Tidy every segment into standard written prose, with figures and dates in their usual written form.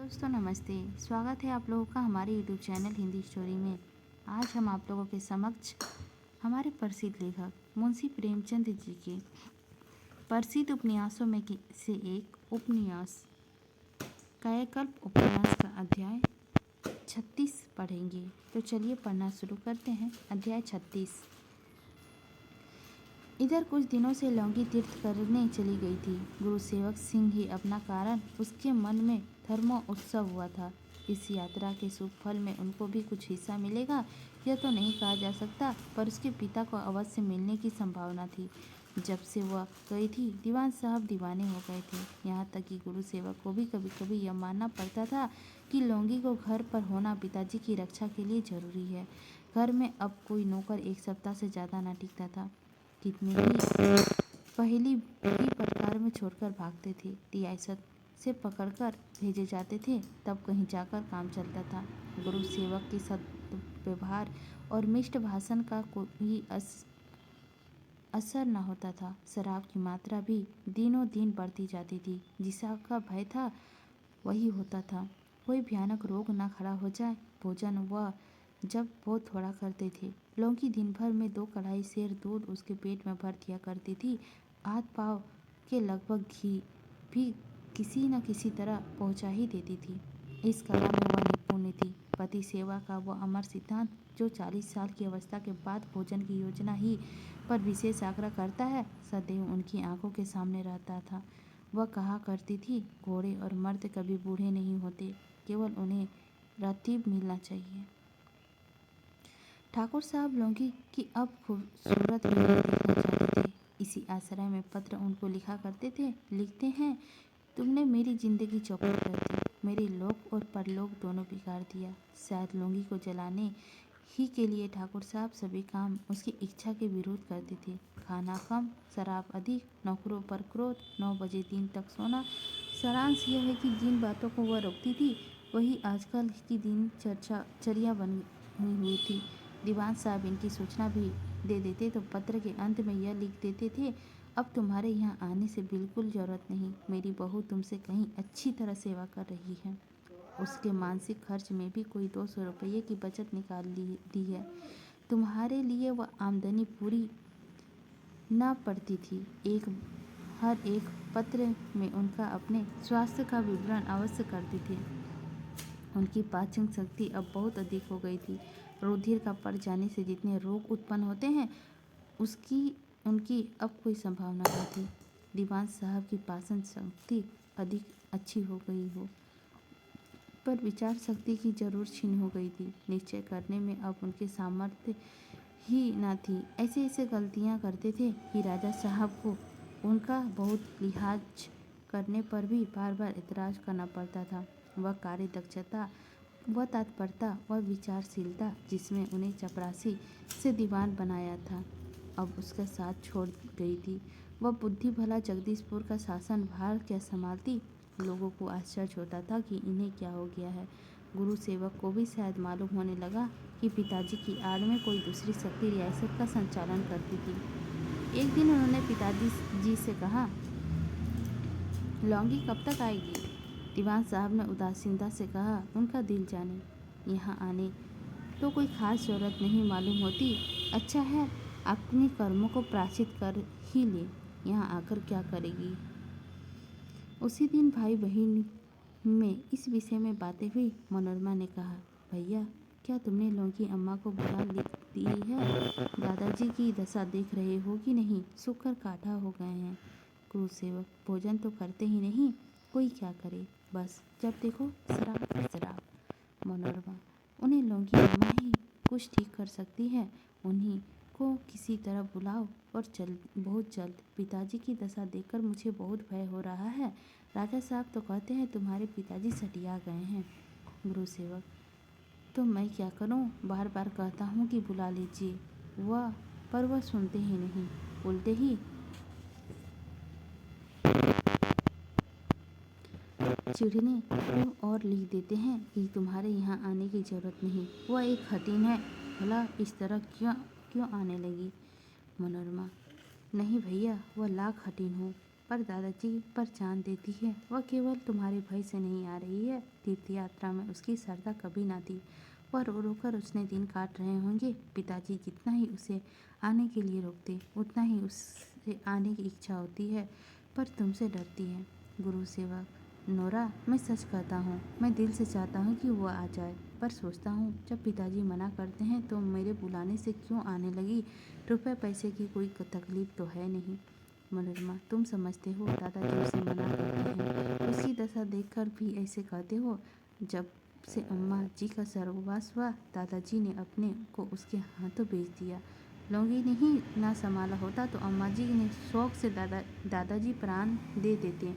दोस्तों नमस्ते। स्वागत है आप लोगों का हमारे यूट्यूब चैनल हिंदी स्टोरी में। आज हम आप लोगों के समक्ष हमारे प्रसिद्ध लेखक मुंशी प्रेमचंद जी के प्रसिद्ध उपन्यासों में से एक उपन्यास कायाकल्प उपन्यास का अध्याय 36 पढ़ेंगे। तो चलिए पढ़ना शुरू करते हैं। अध्याय 36। इधर कुछ दिनों से लौंगी तीर्थ करने चली गई थी। गुरु सेवक सिंह ही अपना कारण उसके मन में धर्मोत्सव हुआ था। इस यात्रा के शुभ फल में उनको भी कुछ हिस्सा मिलेगा यह तो नहीं कहा जा सकता, पर उसके पिता को अवश्य मिलने की संभावना थी। जब से वह गई थी दीवान साहब दीवाने हो गए थे। यहाँ तक कि गुरु सेवक को भी कभी कभी यह मानना पड़ता था कि लौंगी को घर पर होना पिताजी की रक्षा के लिए जरूरी है। घर में अब कोई नौकर एक सप्ताह से ज़्यादा न टिकता था। कितने ही पहली ही प्रकार में छोड़कर भागते थे। रियासत से पकड़कर भेजे जाते थे, तब कहीं जाकर काम चलता था। गुरु सेवक के सद्व्यवहार और मिष्ट भाषण का कोई असर न होता था। शराब की मात्रा भी दिनों दिन बढ़ती जाती थी। जिसका भय था वही होता था। कोई भयानक रोग न खड़ा हो जाए। भोजन वह जब बहुत थोड़ा करते थे। लौंगी दिन भर में 2 कढ़ाई सेर दूध उसके पेट में भर दिया करती थी। आध पाव के लगभग घी भी किसी न किसी तरह पहुंचा ही देती थी। इस कला में वह निपुण थी। पति सेवा का वह अमर सिद्धांत जो 40 साल की अवस्था के बाद भोजन की योजना ही पर विशेष आग्रह करता है, सदैव उनकी आंखों के सामने रहता था। वह कहा करती थी, घोड़े और मर्द कभी बूढ़े नहीं होते, केवल उन्हें रतीब मिलना चाहिए। ठाकुर साहब लौंगी की अब खूबसूरत वीडियो देखना चाहते थे। इसी आश्रय में पत्र उनको लिखा करते थे। लिखते हैं, तुमने मेरी जिंदगी चौपट कर दी, मेरे लोक और परलोक दोनों बिगाड़ दिया। शायद लौंगी को जलाने ही के लिए ठाकुर साहब सभी काम उसकी इच्छा के विरुद्ध करते थे। खाना कम, शराब अधिक, नौकरों पर क्रोध, 9 बजे दिन तक सोना। सारांश यह है कि जिन बातों को वह रोकती थी वही आजकल की दिनचर्या बनी हुई थी। दीवान साहब इनकी सूचना भी दे देते तो पत्र के अंत में यह लिख देते थे, अब तुम्हारे यहाँ आने से बिल्कुल ज़रूरत नहीं। मेरी बहू तुमसे कहीं अच्छी तरह सेवा कर रही है। उसके मानसिक खर्च में भी कोई 200 रुपये की बचत निकाल दी है। तुम्हारे लिए वह आमदनी पूरी न पड़ती थी। हर एक पत्र में उनका अपने स्वास्थ्य का विवरण अवश्य करते थे। उनकी पाचन शक्ति अब बहुत अधिक हो गई थी। रुधिर का पड़ जाने से जितने रोग उत्पन्न होते हैं उनकी अब कोई संभावना नहीं थी। दीवान साहब की पाचन शक्ति अधिक अच्छी हो गई हो, पर विचार शक्ति की जरूर छीन हो गई थी। निश्चय करने में अब उनके सामर्थ्य ही न थी। ऐसे ऐसे गलतियां करते थे कि राजा साहब को उनका बहुत लिहाज करने पर भी बार बार एतराज करना पड़ता था। वह कार्य दक्षता, वह तत्परता, वह विचारशीलता जिसमें उन्हें चपरासी से दीवान बनाया था, अब उसका साथ छोड़ गई थी। वह बुद्धि भला जगदीशपुर का शासन भार क्या संभालती। लोगों को आश्चर्य होता था कि इन्हें क्या हो गया है। गुरु सेवक को भी शायद मालूम होने लगा कि पिताजी की आड़ में कोई दूसरी शक्ति रियासत का संचालन करती थी। एक दिन उन्होंने पिताजी जी से कहा, लौंगी कब तक आएगी? दीवान साहब ने उदासीनता से कहा, उनका दिल जाने। यहाँ आने तो कोई खास जरूरत नहीं मालूम होती। अच्छा है अपने कर्मों को प्रायश्चित कर ही ले, यहाँ आकर क्या करेगी। उसी दिन भाई बहन में इस विषय में बातें हुई। मनोरमा ने कहा, भैया क्या तुमने लौंगी अम्मा को बुला दी है? दादाजी की दशा देख रहे हो कि नहीं, सूख कर काठा हो गए हैं। गुरु सेवक, भोजन तो करते ही नहीं, कोई क्या करे, बस जब देखो शराब शराब। मनोरमा, उन्हें लौंगी अम्मा ही कुछ ठीक कर सकती है। उन्हीं को किसी तरह बुलाओ और बहुत जल्द। पिताजी की दशा देखकर मुझे बहुत भय हो रहा है। राजा साहब तो कहते हैं तुम्हारे पिताजी सटिया गए हैं। गुरु सेवक, तो मैं क्या करूं? बार बार कहता हूं कि बुला लीजिए, पर वह सुनते ही नहीं, उल्टे ही चिढ़ने और लिख देते हैं कि तुम्हारे यहाँ आने की जरूरत नहीं। वह एक हटीन है, भला इस तरह क्यों आने लगी। मनोरमा, नहीं भैया, वह लाख हटीन हो, पर दादाजी पर जान देती है। वह केवल तुम्हारे भय से नहीं आ रही है। तीर्थ यात्रा में उसकी श्रद्धा कभी ना थी। वह रो रो कर उसने दिन काट रहे होंगे। पिताजी जितना ही उसे आने के लिए रोकते उतना ही उससे आने की इच्छा होती है, पर तुमसे डरती है। गुरु सेवक नोरा, मैं सच कहता हूँ, मैं दिल से चाहता हूँ कि वो आ जाए, पर सोचता हूँ जब पिताजी मना करते हैं तो मेरे बुलाने से क्यों आने लगी। रुपए पैसे की कोई तकलीफ तो है नहीं। मनोरमा, तुम समझते हो दादाजी उसे मना करते हैं। उसकी दशा देखकर भी ऐसे कहते हो। जब से अम्मा जी का सर्ववास हुआ, दादाजी ने अपने को उसके हाथों बेच दिया। लौंगी ने ही ना संभाला होता तो अम्मा जी ने शौक से दादाजी प्राण दे देते।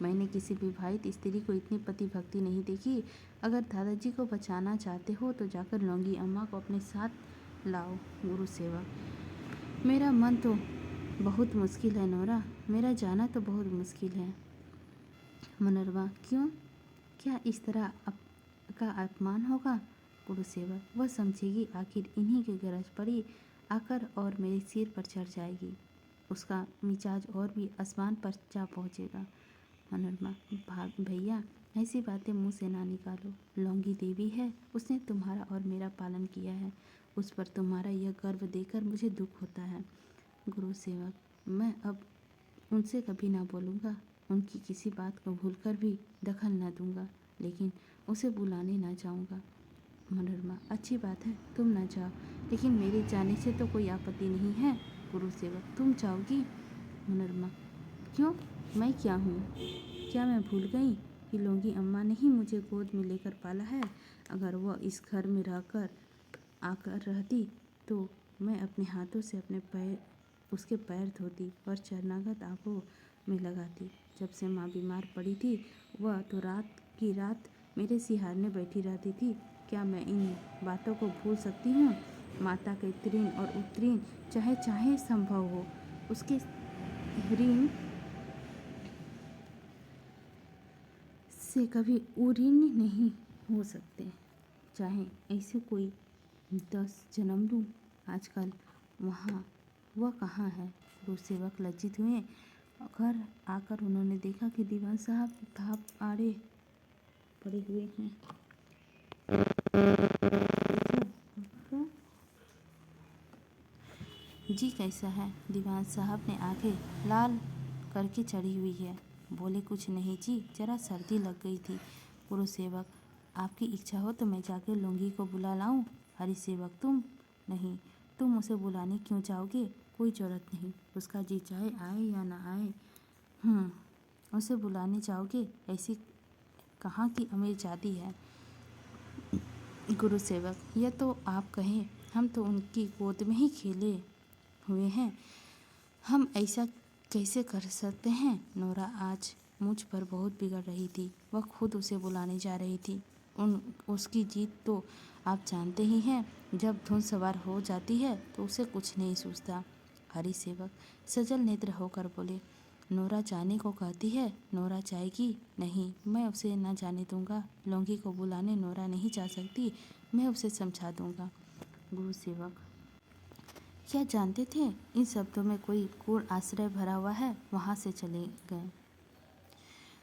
मैंने किसी विवाहित स्त्री को इतनी पति भक्ति नहीं देखी। अगर दादाजी को बचाना चाहते हो तो जाकर लौंगी अम्मा को अपने साथ लाओ। गुरु सेवक, मेरा मन तो बहुत मुश्किल है नोरा, मेरा जाना तो बहुत मुश्किल है। मनोरमा, क्यों? क्या इस तरह का अपमान होगा? गुरु सेवक, वह समझेगी आखिर इन्हीं की गरज पड़ी आकर और मेरे सिर पर चढ़ जाएगी। उसका मिजाज और भी आसमान पर जा पहुँचेगा। मनोरमा, भाग भैया, ऐसी बातें मुंह से ना निकालो। लौंगी देवी है, उसने तुम्हारा और मेरा पालन किया है। उस पर तुम्हारा यह गर्व देखकर मुझे दुख होता है। गुरु सेवक, मैं अब उनसे कभी ना बोलूँगा, उनकी किसी बात को भूलकर भी दखल न दूंगा, लेकिन उसे बुलाने ना जाऊँगा। मनोरमा, अच्छी बात है, तुम ना जाओ, लेकिन मेरे जाने से तो कोई आपत्ति नहीं है। गुरु सेवक, तुम जाओगी? मनोरमा, क्यों, मैं क्या हूँ? क्या मैं भूल गई कि लौंगी अम्मा ने ही मुझे गोद में लेकर पाला है? अगर वह इस घर में रहकर आकर रहती तो मैं अपने हाथों से उसके पैर धोती और शरणागत आंखों में लगाती। जब से माँ बीमार पड़ी थी, वह तो रात की रात मेरे सिहारने बैठी रहती थी। क्या मैं इन बातों को भूल सकती हूँ? माता के तृण और उत्तीर्ण चाहे चाहे संभव हो, उसके ऋण से कभी उऋणी नहीं हो सकते। चाहे ऐसे कोई 10 जन्म लूँ। आजकल वह कहाँ है? गुरु सेवक लज्जित हुए। घर आकर उन्होंने देखा कि दीवान साहब थाप आड़े पड़े हुए हैं। जी कैसा है? दीवान साहब ने आंखें लाल करके चढ़ी हुई है। बोले, कुछ नहीं जी, जरा सर्दी लग गई थी। गुरु सेवक, आपकी इच्छा हो तो मैं जाकर लौंगी को बुला लाऊं? हरि सेवक, तुम नहीं, तुम उसे बुलाने क्यों जाओगे? कोई जरूरत नहीं, उसका जी चाहे आए या ना आए। उसे बुलाने जाओगे? ऐसी कहाँ की अमीर जाति है? गुरु सेवक, यह तो आप कहें, हम तो उनकी गोद में ही खेले हुए हैं, हम ऐसा कैसे कर सकते हैं? नोरा आज मुझ पर बहुत बिगड़ रही थी। वह खुद उसे बुलाने जा रही थी। उसकी जीत तो आप जानते ही हैं। जब धुन सवार हो जाती है तो उसे कुछ नहीं सूझता। हरि सेवक सजल नेत्र होकर बोले, नोरा जाने को कहती है, नोरा जाएगी नहीं, मैं उसे न जाने दूंगा। लौंगी को बुलाने नोरा नहीं जा सकती, मैं उसे समझा दूंगा। गुरु सेवक, क्या जानते थे इन शब्दों में कोई गूढ़ आश्रय भरा हुआ है? वहाँ से चले गए।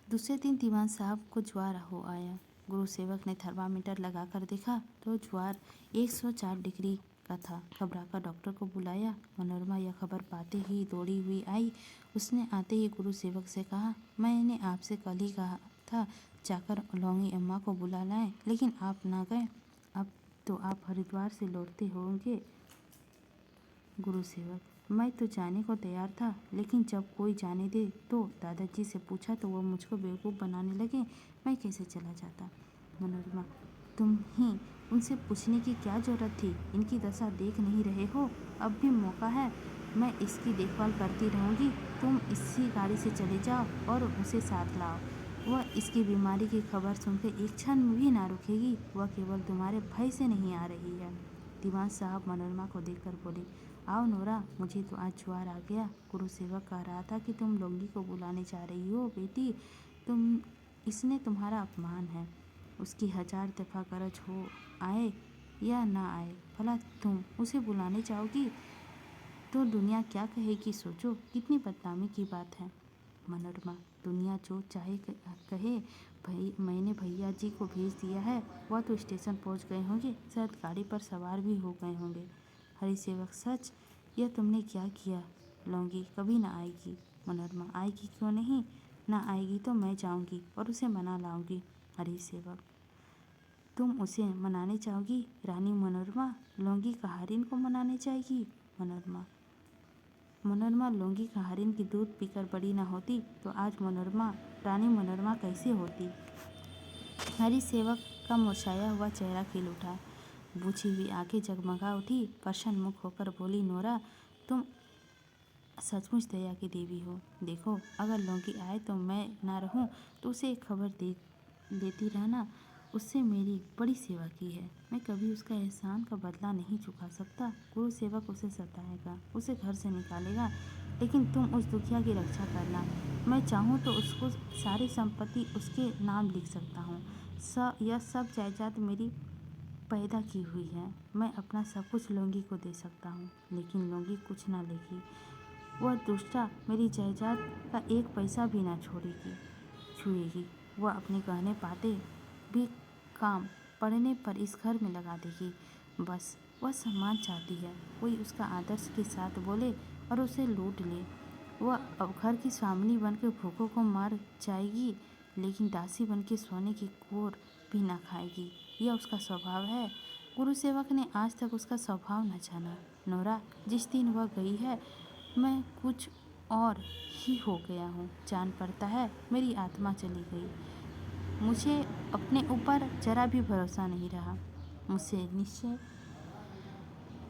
दूसरे दिन दीवान साहब को ज्वार हो आया। गुरु सेवक ने थर्मामीटर लगाकर देखा तो ज्वार 104 डिग्री का था। घबराकर डॉक्टर को बुलाया। मनोरमा यह खबर पाते ही दौड़ी हुई आई। उसने आते ही गुरु सेवक से कहा, मैंने आपसे कल ही कहा था जाकर लौंगी अम्मा को बुला लाएं, लेकिन आप ना गए। अब तो आप हरिद्वार से लौटते होंगे। गुरु सेवक, मैं तो जाने को तैयार था, लेकिन जब कोई जाने दे तो दादाजी से पूछा तो वह मुझको बेवकूफ़ बनाने लगे, मैं कैसे चला जाता। मनोरमा, तुम ही उनसे पूछने की क्या ज़रूरत थी? इनकी दशा देख नहीं रहे हो? अब भी मौका है, मैं इसकी देखभाल करती रहूँगी। तुम इसी गाड़ी से चले जाओ और उसे साथ लाओ। वह इसकी बीमारी की खबर सुनकर एक क्षण भी ना रुकेगी। वह केवल तुम्हारे भय से नहीं आ रही है। दीवान साहब मनोरमा को देखकर बोले, आओ नोरा, मुझे तो आज ज्वार आ गया। गुरु सेवक कह रहा था कि तुम लौंगी को बुलाने जा रही हो। बेटी, इसने तुम्हारा अपमान है। उसकी 1000 दफ़ा गरज हो आए या ना आए, भला तुम उसे बुलाने जाओगी तो दुनिया क्या कहेगी? सोचो, कितनी बदनामी की बात है। मनोरमा, दुनिया जो चाहे कहे, भाई मैंने भैया जी को भेज दिया है। वह तो स्टेशन पहुंच गए होंगे, शायद गाड़ी पर सवार भी हो गए होंगे। हरिसेवक, सच? यह तुमने क्या किया? लौंगी कभी ना आएगी। मनोरमा, आएगी क्यों नहीं? ना आएगी तो मैं जाऊंगी और उसे मना लाऊंगी। हरिसेवक, तुम उसे मनाने चाहोगी? रानी मनोरमा लौंगी कहारिन को मनाने जाएगी। मनोरमा लौंगी कहारिन की दूध पीकर बड़ी ना होती तो आज मनोरमा रानी मनोरमा कैसे होती? हरिसेवक का मुरझाया हुआ चेहरा खिल उठा, बुझी हुई आंखें जगमगा उठी। प्रसन्न मुख होकर बोली, नोरा, तुम सचमुच दया की देवी हो। देखो, अगर लौंगी आए तो मैं ना रहूं तो उसे एक खबर देती रहना। उससे मेरी बड़ी सेवा की है, मैं कभी उसका एहसान का बदला नहीं चुका सकता। गुरु सेवक उसे सताएगा, उसे घर से निकालेगा, लेकिन तुम उस दुखिया की रक्षा करना। मैं चाहूँ तो उसको सारी संपत्ति उसके नाम लिख सकता हूँ। यह सब जायदाद मेरी पैदा की हुई है। मैं अपना सब कुछ लौंगी को दे सकता हूँ, लेकिन लौंगी कुछ ना लेगी। वह दुष्टा मेरी जायदाद का एक पैसा भी ना छुएगी। वह अपने गहने पाते भी काम पड़ने पर इस घर में लगा देगी। बस वह सम्मान चाहती है, कोई उसका आदर्श के साथ बोले और उसे लूट ले। वह अब घर की स्वामिनी बनकर भूखों को मार जाएगी, लेकिन दासी बनकर सोने की कोर भी ना खाएगी। यह उसका स्वभाव है। गुरु सेवक ने आज तक उसका स्वभाव न जाना। नोरा, जिस दिन वह गई है मैं कुछ और ही हो गया हूँ। जान पड़ता है मेरी आत्मा चली गई। मुझे अपने ऊपर जरा भी भरोसा नहीं रहा। मुझसे निश्चय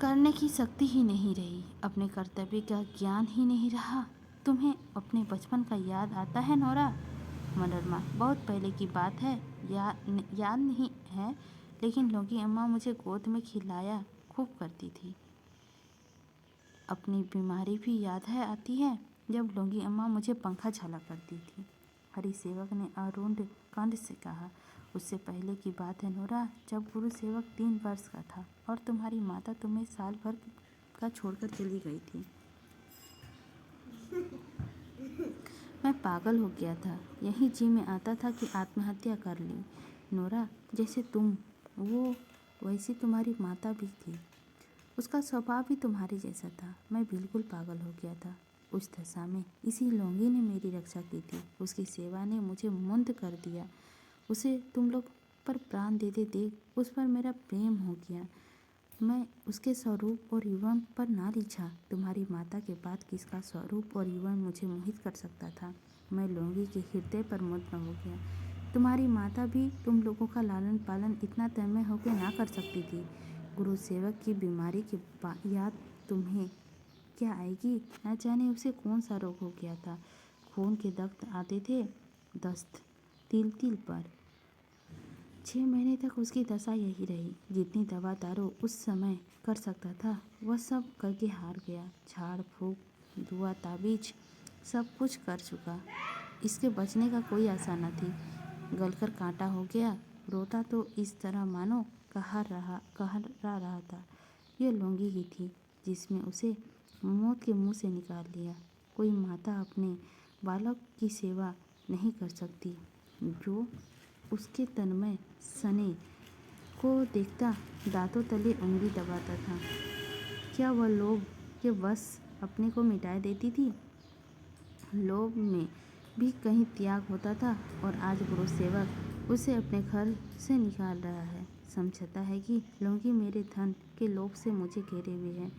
करने की शक्ति ही नहीं रही। अपने कर्तव्य का ज्ञान ही नहीं रहा। तुम्हें अपने बचपन का याद आता है नोरा? मनोरमा, बहुत पहले की बात है, याद नहीं है, लेकिन लौंगी अम्मा मुझे गोद में खिलाया खूब करती थी। अपनी बीमारी भी याद है आती है, जब लौंगी अम्मा मुझे पंखा झाला करती थी। हरिसेवक ने अरुण कंठ से कहा, उससे पहले की बात है नोरा, जब गुरु सेवक 3 वर्ष का था और तुम्हारी माता तुम्हें साल भर का छोड़कर चली गई थी। मैं पागल हो गया था। यही जी में आता था कि आत्महत्या कर ली। नोरा, जैसे तुम वो वैसी तुम्हारी माता भी थी। उसका स्वभाव भी तुम्हारे जैसा था। मैं बिल्कुल पागल हो गया था उस दशा में। इसी लौंगी ने मेरी रक्षा की थी। उसकी सेवा ने मुझे मुंद कर दिया। उसे तुम लोग पर प्राण देते देख उस पर मेरा प्रेम हो गया। मैं उसके स्वरूप और युवन पर ना रिझा। तुम्हारी माता के बाद किसका स्वरूप और युवन मुझे मोहित कर सकता था? मैं लौंगी के हृदय पर मग्न हो गया। तुम्हारी माता भी तुम लोगों का लालन पालन इतना तन्मय होकर ना कर सकती थी। गुरु सेवक की बीमारी की याद तुम्हें क्या आएगी? न जाने उसे कौन सा रोग हो गया था। खून के दस्त आते थे, दस्त तिल तिल पर। 6 महीने तक उसकी दशा यही रही। जितनी दवा दारू उस समय कर सकता था वह सब करके हार गया। झाड़ फूक, दुआ ताबीज सब कुछ कर चुका। इसके बचने का कोई आशा न थी। गलकर कांटा हो गया। रोता तो इस तरह मानो कहरा रहा था। यह लौंगी ही थी जिसमें उसे मौत के मुंह से निकाल लिया। कोई माता अपने बालक की सेवा नहीं कर सकती जो उसके तन्मय सने को देखता दांतों तले उंगली दबाता था। क्या वह लोभ के वश अपने को मिटा देती थी? लोभ में भी कहीं त्याग होता था। और आज गुरु सेवक उसे अपने घर से निकाल रहा है। समझता है कि लौंगी मेरे धन के लोभ से मुझे घेरे हुए है।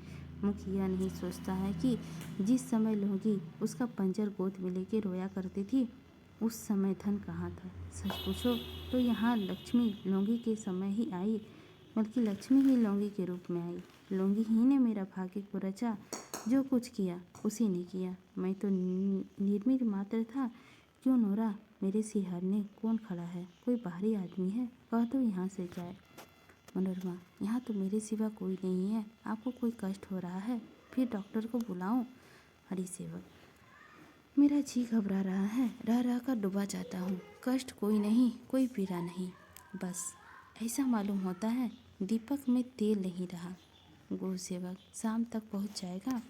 मुख यह नहीं सोचता है कि जिस समय लौंगी उसका पंजर गोद में लेके रोया करती थी उस समय धन कहाँ था? सच पूछो तो यहाँ लक्ष्मी लौंगी के समय ही आई, बल्कि लक्ष्मी ही लौंगी के रूप में आई। लौंगी ही ने मेरा भाग्य को रचा। जो कुछ किया उसी ने किया। मैं तो निर्मित मात्र था। क्यों नोरा, मेरे सिरहारने कौन खड़ा है? कोई बाहरी आदमी है? कह दो यहाँ से जाए। मनोरमा, यहाँ तो मेरे सिवा कोई नहीं है। आपको कोई कष्ट हो रहा है? फिर डॉक्टर को बुलाऊं? हरिसेवक, मेरा जी घबरा रहा है। रह रह कर डूबा जाता हूँ। कष्ट कोई नहीं, कोई पीड़ा नहीं, बस ऐसा मालूम होता है दीपक में तेल नहीं रहा। गुरु सेवक, शाम तक पहुँच जाएगा?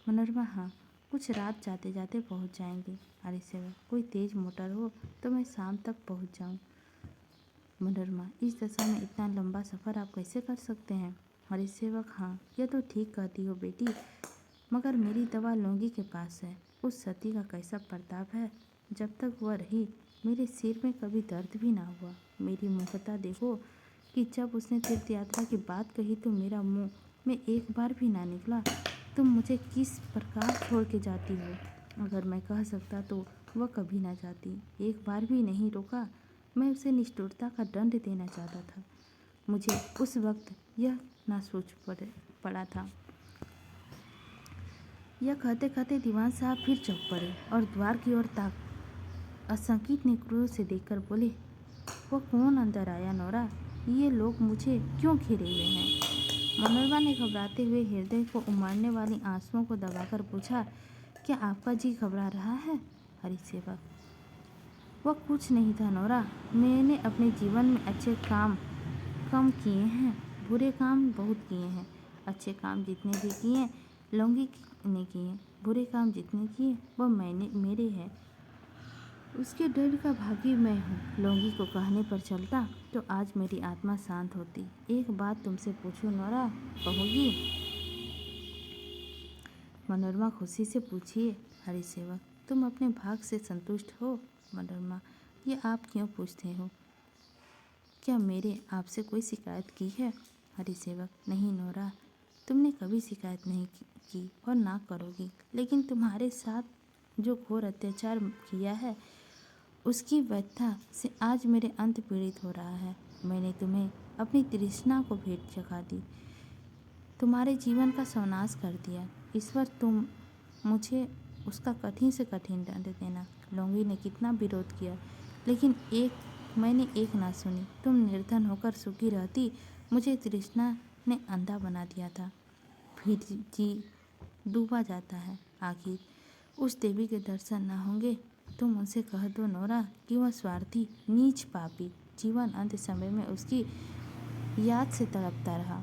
मनोरमा, हाँ, कुछ रात जाते जाते पहुंच जाएंगे। अरे सेवक, कोई तेज मोटर हो तो मैं शाम तक पहुंच जाऊं। मनोरमा, इस दशा में इतना लंबा सफ़र आप कैसे कर सकते हैं? अरे सेवक, हाँ यह तो ठीक कहती हो बेटी, मगर मेरी दवा लौंगी के पास है। उस सती का कैसा प्रताप है, जब तक वह रही मेरे सिर में कभी दर्द भी ना हुआ। मेरी मुखता देखो कि जब उसने तीर्थ यात्रा की बात कही तो मेरा मुंह में एक बार भी ना निकला। तुम मुझे किस प्रकार छोड़ के जाती हो? अगर मैं कह सकता तो वह कभी ना जाती। एक बार भी नहीं रोका। मैं उसे निष्ठुरता का दंड देना चाहता था। मुझे उस वक्त यह ना सोच पड़ा था। यह कहते कहते दीवान साहब फिर चौंक पड़े और द्वार की ओर ताक आशंकित ने क्रोध से देखकर बोले, वो कौन अंदर आया नोरा? ये लोग मुझे क्यों घेरे हुए हैं? मनोरमा ने घबराते हुए हृदय को उमड़ने वाली आंसुओं को दबाकर पूछा, क्या आपका जी घबरा रहा है? हरिसेवक, वह कुछ नहीं था नोरा। मैंने अपने जीवन में अच्छे काम कम किए हैं, बुरे काम बहुत किए हैं। अच्छे काम जितने भी किए लौंगी ने किए, बुरे काम जितने किए वह मेरे हैं। उसके डर का भागी मैं हूँ। लौंगी को कहने पर चलता तो आज मेरी आत्मा शांत होती। एक बात तुमसे पूछूं नोरा, कहोगी? मनोरमा खुशी से पूछिए। हरिसेवक, तुम अपने भाग से संतुष्ट हो? मनोरमा, ये आप क्यों पूछते हो? क्या मेरे आपसे कोई शिकायत की है? हरिसेवक, नहीं नोरा, तुमने कभी शिकायत नहीं की और ना करोगी, लेकिन तुम्हारे साथ जो घोर अत्याचार किया है उसकी व्यथा से आज मेरे अंत पीड़ित हो रहा है। मैंने तुम्हें अपनी तृष्णा को भेंट चखा दी, तुम्हारे जीवन का सर्वनाश कर दिया। ईश्वर, तुम मुझे उसका कठिन से कठिन दंड देना। लौंगी ने कितना विरोध किया, लेकिन मैंने एक ना सुनी। तुम निर्धन होकर सुखी रहती, मुझे तृष्णा ने अंधा बना दिया था। फिर जी डूबा जाता है। आखिर उस देवी के दर्शन ना होंगे? तुम उनसे कह दो नोरा कि वह स्वार्थी नीच पापी जीवन अंत समय में उसकी याद से तड़पता रहा।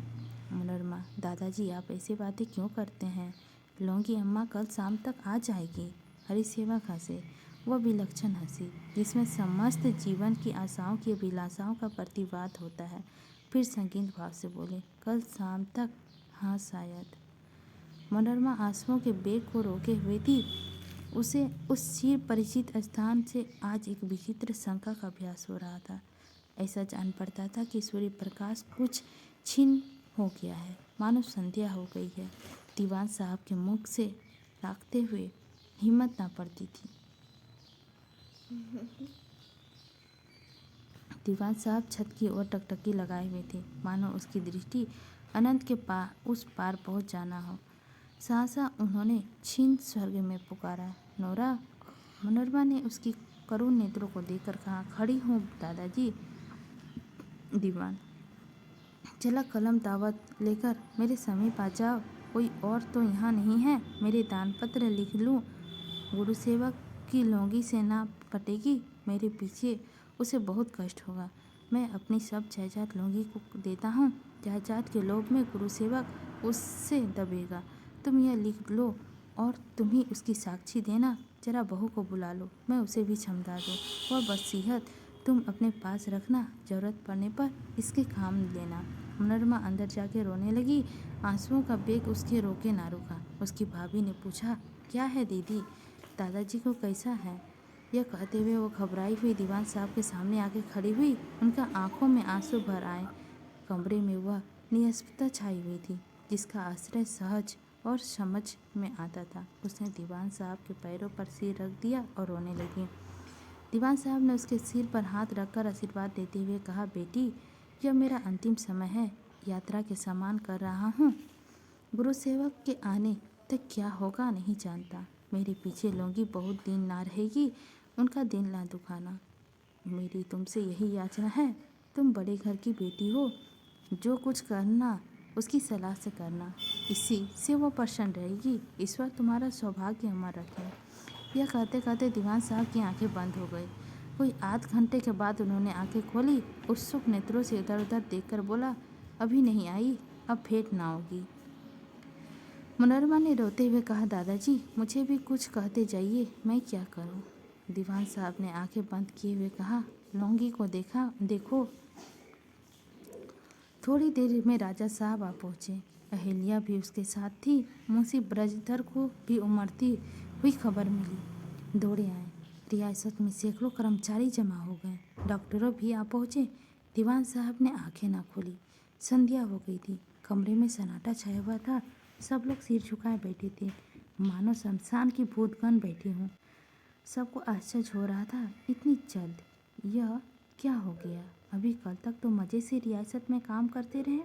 मनोरमा, दादाजी आप ऐसी बातें क्यों करते हैं? लौंगी अम्मा कल शाम तक आ जाएगी। हरिसेवक हंसे, वह विलक्षण हंसी जिसमें समस्त जीवन की आशाओं की अभिलाषाओं का प्रतिवाद होता है। फिर संगीन भाव से बोले, कल शाम तक? हाँ शायद। मनोरमा आंसुओं के बेग को रोके हुए थी। उसे उस चिर परिचित स्थान से आज एक विचित्र शंका का अभ्यास हो रहा था। ऐसा जान पड़ता था कि सूर्य प्रकाश कुछ क्षीण हो गया है, मानो संध्या हो गई है। दीवान साहब के मुख से ताकते हुए हिम्मत ना पड़ती थी। दीवान साहब छत की ओर टकटकी लगाए हुए थे, मानो उसकी दृष्टि अनंत के उस पार पहुंच जाना हो। सहसा उन्होंने क्षीण स्वर्ग में पुकारा, नोरा। मनोरमा ने उसकी करुण नेत्रों को देखकर कहा, खड़ी हूँ दादाजी। दीवान, चला कलम दावत लेकर मेरे समीप आ जाओ। कोई और तो यहाँ नहीं है? मेरे दानपत्र लिख लूँ? गुरुसेवक की लौंगी से ना पटेगी, मेरे पीछे उसे बहुत कष्ट होगा। मैं अपनी सब जायदाद लौंगी को देता हूँ। जायदाद के लोभ में गुरुसेवक उससे दबेगा। तुम यह लिख लो और तुम ही उसकी साक्षी देना। जरा बहू को बुला लो, मैं उसे भी समझा दूँ। वह वसीयत तुम अपने पास रखना, जरूरत पड़ने पर इसके काम लेना। मनोरमा अंदर जाके रोने लगी। आंसुओं का बेग उसके रोके ना रुका। उसकी भाभी ने पूछा, क्या है दीदी, दादाजी को कैसा है? यह कहते हुए वो घबराई हुई दीवान साहब के सामने आके खड़ी हुई। उनका आंखों में आंसू भर आए। कमरे में वह निस्तब्धता छाई हुई थी, जिसका आश्रय सहज और समझ में आता था। उसने दीवान साहब के पैरों पर सिर रख दिया और रोने लगी। दीवान साहब ने उसके सिर पर हाथ रखकर आशीर्वाद देते हुए कहा, बेटी, यह मेरा अंतिम समय है। यात्रा के समान कर रहा हूँ। गुरुसेवक के आने तक क्या होगा नहीं जानता। मेरे पीछे लौंगी बहुत दिन ना रहेगी, उनका दिल ना दुखाना। मेरी तुमसे यही याचना है। तुम बड़े घर की बेटी हो, जो कुछ करना उसकी सलाह से करना, इसी से वो प्रसन्न रहेगी। ईश्वर तुम्हारा सौभाग्य अमर रखे। यह कहते कहते दीवान साहब की आंखें बंद हो गई। कोई आध घंटे के बाद उन्होंने आंखें खोली। उत्सुक नेत्रों से इधर उधर देखकर बोला, अभी नहीं आई, अब भेंट ना होगी। मनोरमा ने रोते हुए कहा, दादाजी मुझे भी कुछ कहते जाइए, मैं क्या करूं? दीवान साहब ने आंखें बंद किए हुए कहा, लौंगी को देखो। थोड़ी देर में राजा साहब आ पहुंचे। अहिल्या भी उसके साथ थी। मुंशी ब्रजधर को भी उमड़ती हुई खबर मिली। दौड़े आए। रियासत में सैकड़ों कर्मचारी जमा हो गए। डॉक्टरों भी आ पहुंचे। दीवान साहब ने आंखें ना खोली। संध्या हो गई थी। कमरे में सन्नाटा छाया हुआ था। सब लोग सिर झुकाए बैठे थे, मानो शमशान की भूतगण बैठे हों। सबको आश्चर्य हो रहा था, इतनी जल्द यह क्या हो गया? अभी कल तक तो मज़े से रियासत में काम करते रहे।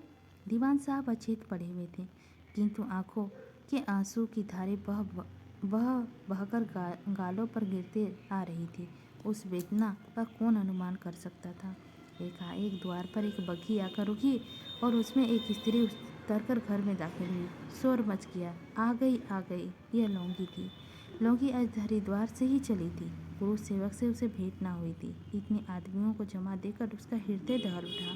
दीवान साहब अचेत पड़े हुए थे, किंतु आंखों के आंसू की धारें बहकर गालों पर गिरते आ रही थी। उस वेदना का कौन अनुमान कर सकता था? एकाएक द्वार पर एक बग्घी आकर रुकी और उसमें एक स्त्री उतरकर घर में दाखिल हुई। शोर मच गया, आ गई। यह लौंगी थी। लौंगी आज हरिद्वार से ही चली थी। गुरु सेवक से उसे भेंट ना हुई थी। इतने आदमियों को जमा देकर उसका हृदय दहल उठा।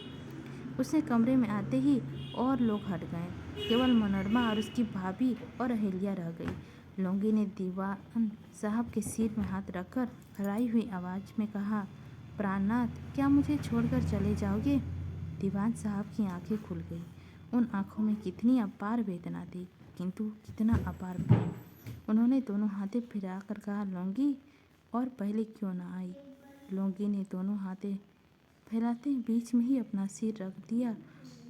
उसने कमरे में आते ही और लोग हट गए। केवल मनोरमा और उसकी भाभी और अहिल्या रह गई। लौंगी ने दीवान साहब के सिर में हाथ रखकर हराई हुई आवाज में कहा, प्राणनाथ, क्या मुझे छोड़कर चले जाओगे? दीवान साहब की आंखें खुल गई। उन आंखों में कितनी अपार वेदना थी, किंतु कितना अपार प्रेम। उन्होंने दोनों हाथें फिराकर कहा, लौंगी, और पहले क्यों ना आई? लौंगी ने दोनों हाथें फैलाते बीच में ही अपना सिर रख दिया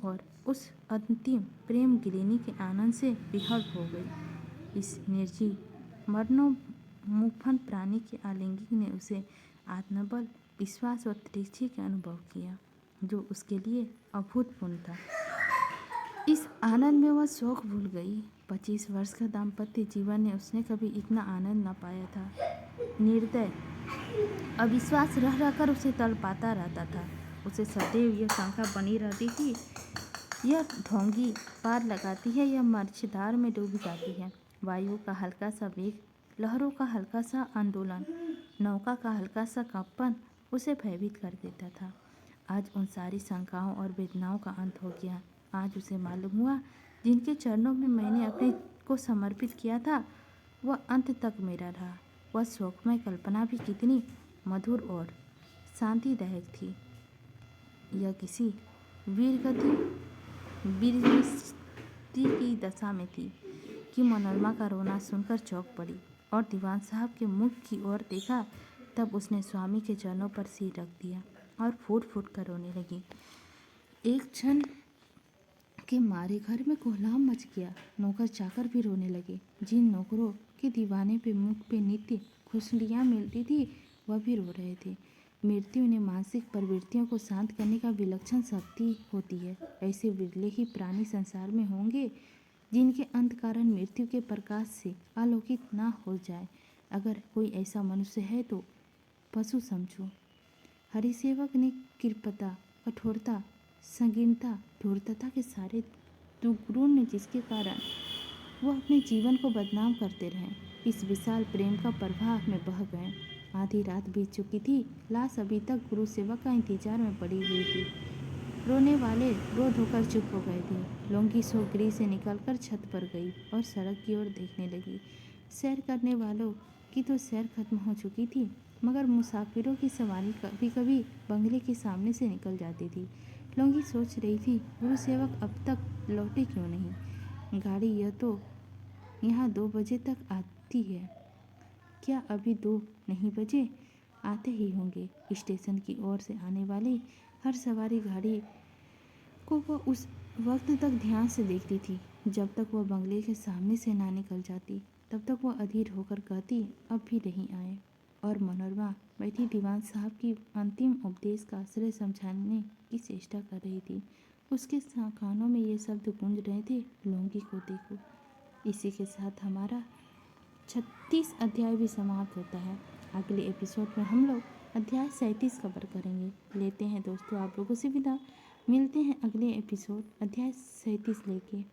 और उस अंतिम प्रेम गिलेनी के आनंद से विहग हो गई। इस निर्जीव मरणोन्मुखन प्राणी के आलिंगन ने उसे आत्मबल, विश्वास और तृप्ति का अनुभव किया, जो उसके लिए अभूतपूर्व था। इस आनंद में वह शोक भूल गई। 25 वर्ष का दाम्पत्य जीवन ने उसने कभी इतना आनंद न पाया था। निर्दय अविश्वास रह रहकर उसे तड़पाता रहता था। उसे सदैव यह शंका बनी रहती थी, यह ढोंगी पार लगाती है या मझधार में डूब जाती है। वायु का हल्का सा वेग, लहरों का हल्का सा आंदोलन, नौका का हल्का सा कंपन उसे भयभीत कर देता था। आज उन सारी शंकाओं और वेदनाओं का अंत हो गया। आज उसे मालूम हुआ, जिनके चरणों में मैंने अपने को समर्पित किया था, वह अंत तक मेरा रहा। वह शोकमय कल्पना भी कितनी मधुर और शांतिदायक थी। यह किसी वीरगति की दशा में थी कि मनोरमा का रोना सुनकर चौंक पड़ी और दीवान साहब के मुख की ओर देखा। तब उसने स्वामी के चरणों पर सिर रख दिया और फूट फूट कर रोने लगी। एक क्षण के मारे घर में कोहराम मच गया। नौकर चाकर भी रोने लगे। जिन नौकरों के दीवाने पे मुख पे नित्य खुशलियाँ मिलती थी, वह भी रो रहे थे। मृत्यु ने मानसिक प्रवृत्तियों को शांत करने का विलक्षण शक्ति होती है। ऐसे विरले ही प्राणी संसार में होंगे जिनके अंत कारण मृत्यु के प्रकाश से आलोकित ना हो जाए। अगर कोई ऐसा मनुष्य है तो पशु समझो। हरिसेवक ने कृपता, कठोरता, संगीनता, धूर्तता के सारे दुर्गुण जिसके कारण वह अपने जीवन को बदनाम करते रहे, इस विशाल प्रेम का प्रवाह में बह गए। आधी रात बीत चुकी थी। लाश अभी तक गुरु सेवक का इंतजार में पड़ी हुई थी। रोने वाले रो धोकर चुप हो गए थे। लौंगी सो गृह से निकलकर छत पर गई और सड़क की ओर देखने लगी। सैर करने वालों की तो सैर खत्म हो चुकी थी, मगर मुसाफिरों की सवारी कभी कभी बंगले के सामने से निकल जाती थी। लौंगी सोच रही थी, गुरु सेवक अब तक लौटे क्यों नहीं? गाड़ी यह तो यहाँ 2 बजे तक आती है। क्या अभी 2 नहीं बजे? आते ही होंगे। स्टेशन की ओर से आने वाली हर सवारी गाड़ी को वह उस वक्त तक ध्यान से देखती थी, जब तक वह बंगले के सामने से ना निकल जाती। तब तक वह अधीर होकर कहती, अब भी नहीं आए। और मनोरमा बैठी दीवान साहब की अंतिम उपदेश का आश्रय समझाने की चेष्टा कर रही थी। उसके कानों में ये शब्द गूंज रहे थे, लौंगी को देखो। इसी के साथ हमारा 36 अध्याय भी समाप्त होता है। अगले एपिसोड में हम लोग अध्याय 37 कवर करेंगे। लेते हैं दोस्तों आप लोगों से विदा। मिलते हैं अगले एपिसोड अध्याय 37 लेके।